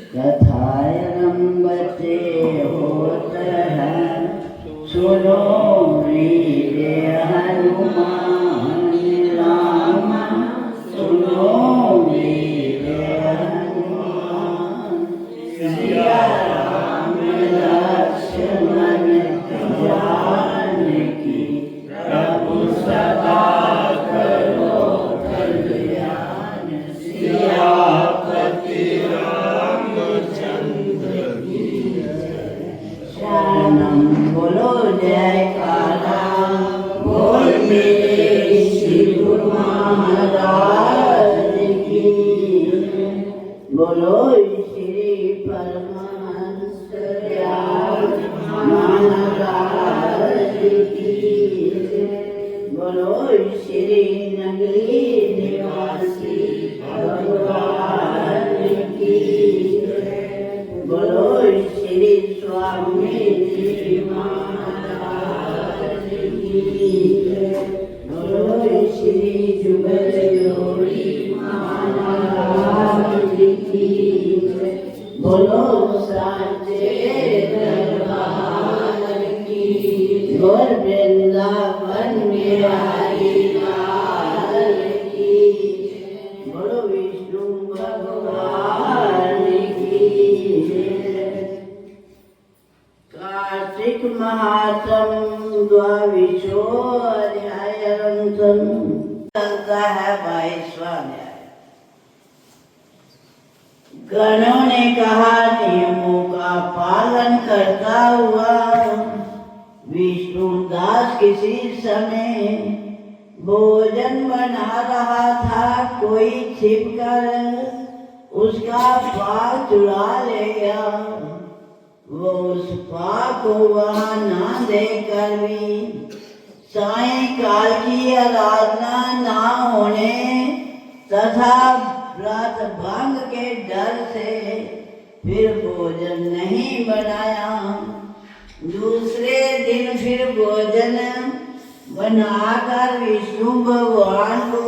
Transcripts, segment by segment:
कथायनम बच्चे होते हैं, सुनो वीर हनुमान राम, सुनो वीर हनुमान। सिया राम लक्ष्मण जानकी, प्रभु सदा करो कल्याण। सियापति रामचंद्र की जय। शरणम बोलो जयकारा, बोल मेरे श्री गुरु महाराज की। बोलो श्री परमहंस महाराज की। बोलो श्री नगरी निवासी भगवान की। बोलो श्री स्वामी जी महाराज की। बोलो श्री जुगल जोड़ी महाराज की। बोलो साचे दरबार की। बोल वृंदावन बिहारी लाल की। बोलो विष्णु भगवान की। कार्तिक महात्म द्वाविशो अध्याय चलता है 22वां अध्याय। गणों ने कहा, नियमों का पालन करता हुआ विष्णुदास किसी समय भोजन बना रहा था। कोई छिपकर उसका पाक चुरा ले गया। वो उस पाक को वहां ना देकर भी सायंकाल की आराधना ना होने तथा रात भंग के डर से फिर भोजन नहीं बनाया। दूसरे दिन फिर भोजन बनाकर विष्णु भगवान को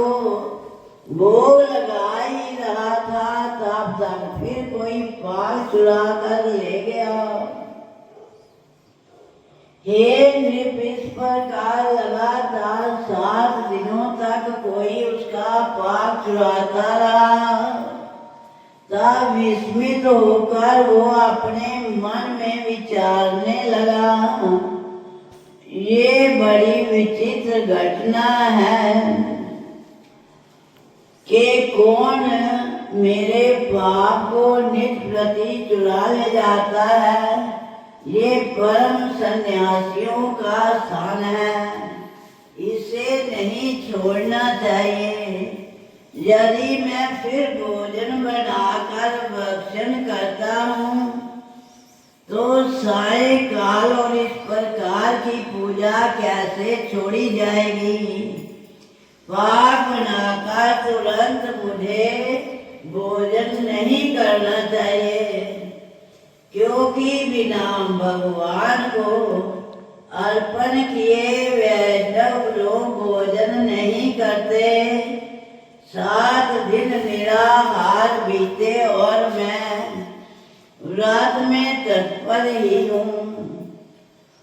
भोग लगा ही रहा था, तब तक फिर कोई पाक चुरा कर ले गया। हे नृप, इस प्रकार लगातार 7 दिनों तक कोई उसका पाक चुराता रहा। तब विस्मित होकर वो अपने मन में विचारने लगा, ये बड़ी विचित्र घटना है कि कौन मेरे पाप को निज प्रति चुरा ले जाता है। ये परम सन्यासियों का स्थान है, इसे नहीं छोड़ना चाहिए। यदि मैं फिर भोजन बनाकर भक्षण करता हूँ तो सायंकाल और इस प्रकार की पूजा कैसे छोड़ी जाएगी। पाक बनाकर तुरंत मुझे भोजन नहीं करना चाहिए, क्योंकि बिना भगवान को अर्पण किए वैष्णव लोग भोजन नहीं करते। 7 दिन निराहार बीते और मैं व्रत में तत्पर ही हूँ।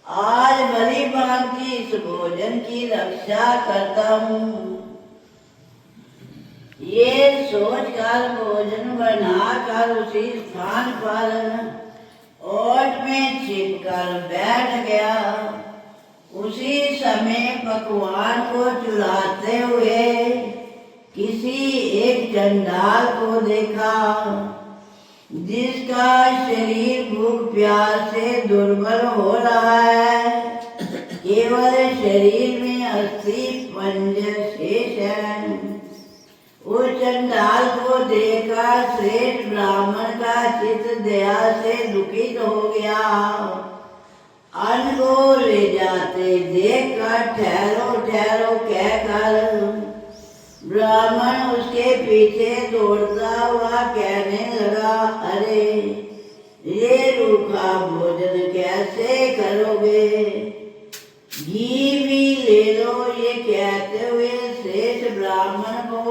आज भली भांति इस भोजन की रक्षा करता हूँ। ये सोचकर भोजन बनाकर उसी स्थान पर ओट में छिपकर बैठ गया। उसी समय पकवान को चुराते हुए किसी एक चंडाल को देखा, जिसका शरीर भूख प्यास से दुर्बल हो रहा है। केवल शरीर में अस्थि पंज शेष है। उस चंडाल को देखकर श्रेष्ठ ब्राह्मण का चित्त दया से दुखित हो गया। अन्न को ले जाते देखकर ठहरो ठहरो कहकर ब्राह्मण उसके पीछे दौड़ता हुआ कहने लगा, अरे ये रूखा भोजन कैसे करोगे? घी भी ले लो। ये कहते हुए श्रेष्ठ ब्राह्मण को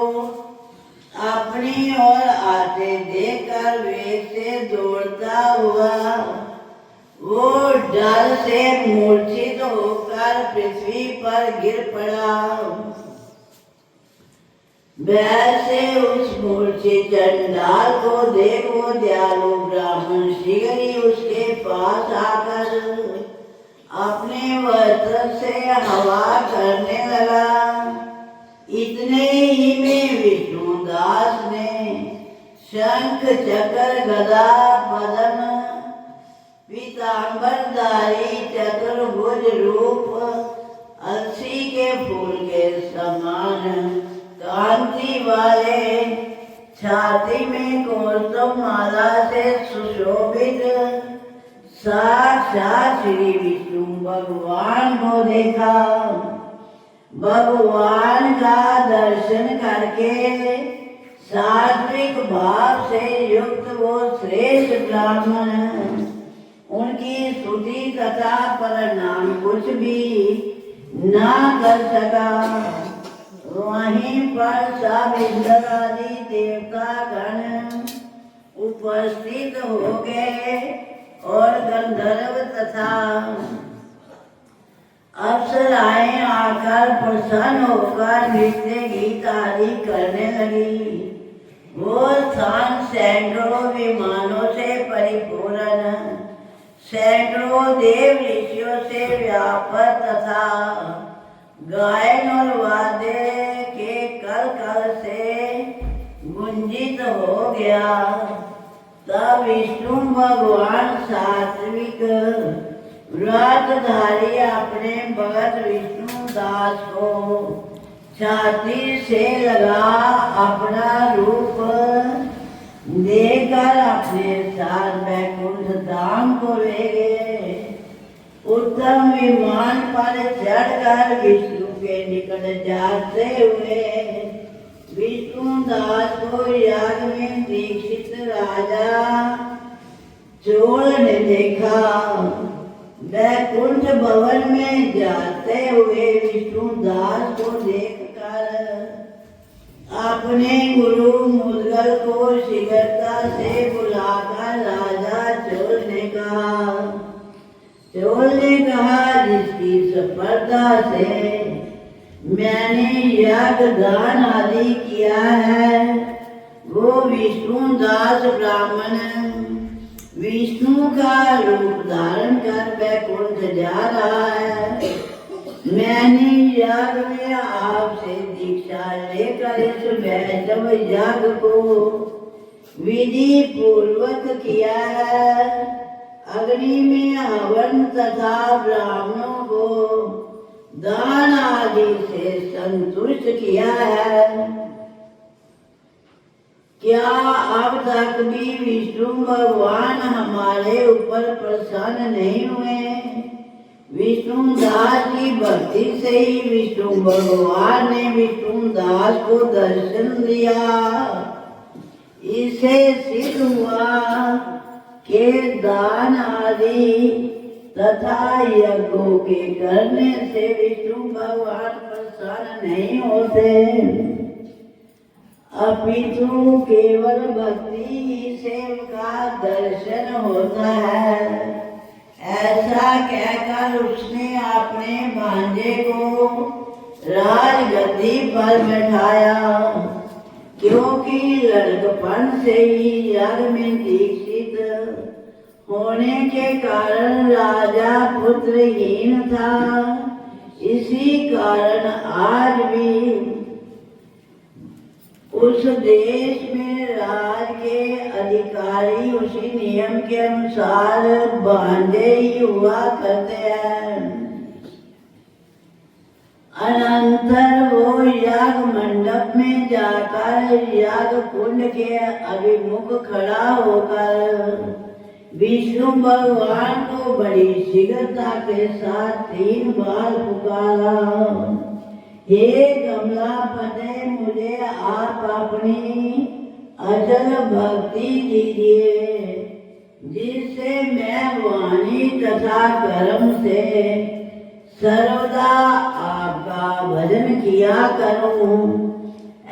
अपने दाहिनी ओर आते देखकर वेग से दौड़ता हुआ वो डर से मूर्छित होकर पृथ्वी पर गिर पड़ा। वैसे उस मूर्छित चंडाल को देख वो दयालु ब्राह्मण शीघ्र ही उसके पास आकर अपने वस्त्र से हवा करने लगा। इतने ही में विष्णुदास ने शंख चक्र गदा पद्म पीतांबरधारी चतुर्भुज रूप अलसी के फूल के समान कांति वाले छाती में कौस्तुभ माला से सुशोभित साक्षात श्री विष्णु भगवान को देखा। भगवान का दर्शन करके सात्विक भाव से युक्त वो श्रेष्ठ ब्राह्मण उनकी स्तुति तथा प्रणाम कुछ भी ना कर सका। वहीं पर सब इंद्र आदि देवता गण उपस्थित हो गए और गंधर्व तथा अप्सराएं आकर प्रसन्न होकर नृत्य गीत आदि करने लगी। वो स्थान सैकड़ों विमानों से परिपूर्ण, सैकड़ों देव ऋषियों से व्यापक तथा गायन और वाद्य के कल कल से गुंजित हो गया। तब विष्णु भगवान सात्विक व्रतधारी अपने भगत विष्णुदास को छाती से लगा अपना रूप देकर अपने साथ वैकुंठ धाम को ले गए। उत्तम विमान पर चढ़कर विष्णु के निकट जाते हुए विष्णुदास को याग में दीक्षित राजा चोल ने देखा। वैकुंठ भवन में जाते हुए विष्णुदास को देखकर अपने गुरु मुद्गल को शीघ्रता से बुलाकर राजा चोल ने कहा जिसकी सफलता से मैंने याग दान आदि किया है वो विष्णुदास ब्राह्मण विष्णु का रूप धारण कर वैकुंठ जा रहा है। मैंने याग में आपसे दीक्षा लेकर इस वैष्णव याग को विधि पूर्वक किया है। अग्नि में हवन तथा ब्राह्मणों को दान आदि से संतुष्ट किया है। क्या अब तक भी विष्णु भगवान हमारे ऊपर प्रसन्न नहीं हुए? विष्णुदास की भक्ति से ही विष्णु भगवान ने विष्णुदास को दर्शन दिया। इसे सिद्ध हुआ के दान आदि तथा यज्ञों के करने से विष्णु भगवान प्रसन्न नहीं होते, अपितु केवल भक्ति से उनका दर्शन होता है। ऐसा कहकर उसने अपने भांजे को राजगद्दी पर बैठाया, क्योंकि लड़कपन से ही यज्ञ में दीक्षित होने के कारण राजा पुत्रहीन था। इसी कारण आज भी उस देश में राज के अधिकारी उसी नियम के अनुसार भांजे ही हुआ करते हैं। अनंतर वो याग मंडप में जाकर याग कुंड के अभिमुख खड़ा होकर विष्णु भगवान को बड़ी शीघ्रता के साथ 3 बार पुकारा, हे कमलापते, मुझे आप अपनी अचल भक्ति दीजिए, जिससे मैं वाणी तथा कर्म से सर्वदा आपका भजन किया करूं।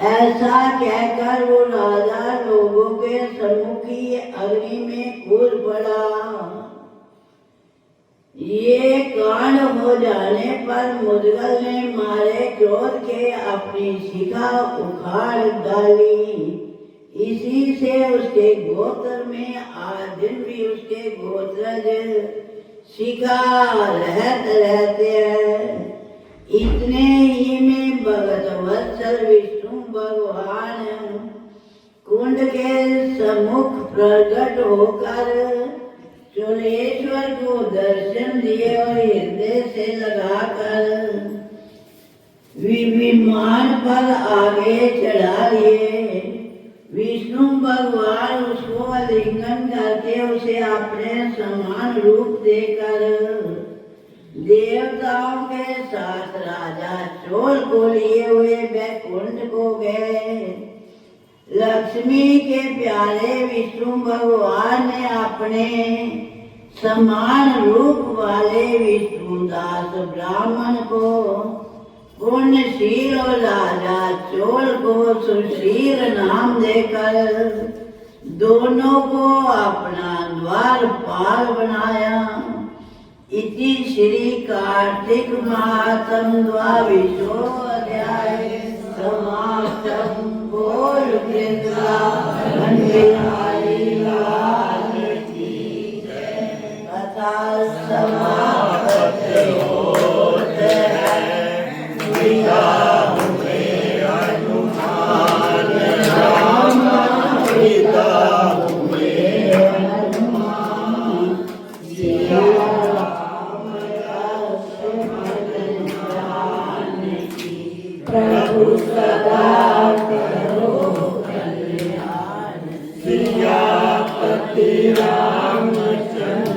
ऐसा कहकर वो राजा लोगों के सम्मुख ही अग्नि में कूद पड़ा। ये कांड हो जाने पर मुदगल ने मारे क्रोध के अपनी शिखा उखाड़ डाली। इसी से उसके गोत्र में आज दिन भी उसके गोत्रज शिखा रहते हैं। इतने ही में भगत वत्सल विष्णु भगवान कुंड के सम्मुख प्रकट होकर चोलेश्वर को दर्शन दिए और हृदय से लगाकर विमान पर आगे चढ़ा लिए। विष्णु भगवान उसको आलिंगन करके उसे अपने समान रूप देकर देवताओं के साथ राजा चोल को लिए हुए बैकुंठ को गए। लक्ष्मी के प्यारे विष्णु भगवान ने अपने समान रूप वाले विष्णुदास ब्राह्मण को पुण्यशील और राजा चोल को सुशील नाम देकर दोनों को अपना द्वारपाल बनाया। इति श्री कार्तिक महात्म द्वाविंशोऽध्याय समाप्तम्। बोल वृंदावन बिहारी लाल की जय। कथा समाप्त होते हैं विदा हुए हनुमान राम विदा हुए हनुमान सिया प्रभु सदा करो कल्याण। सियापति रामचंद्र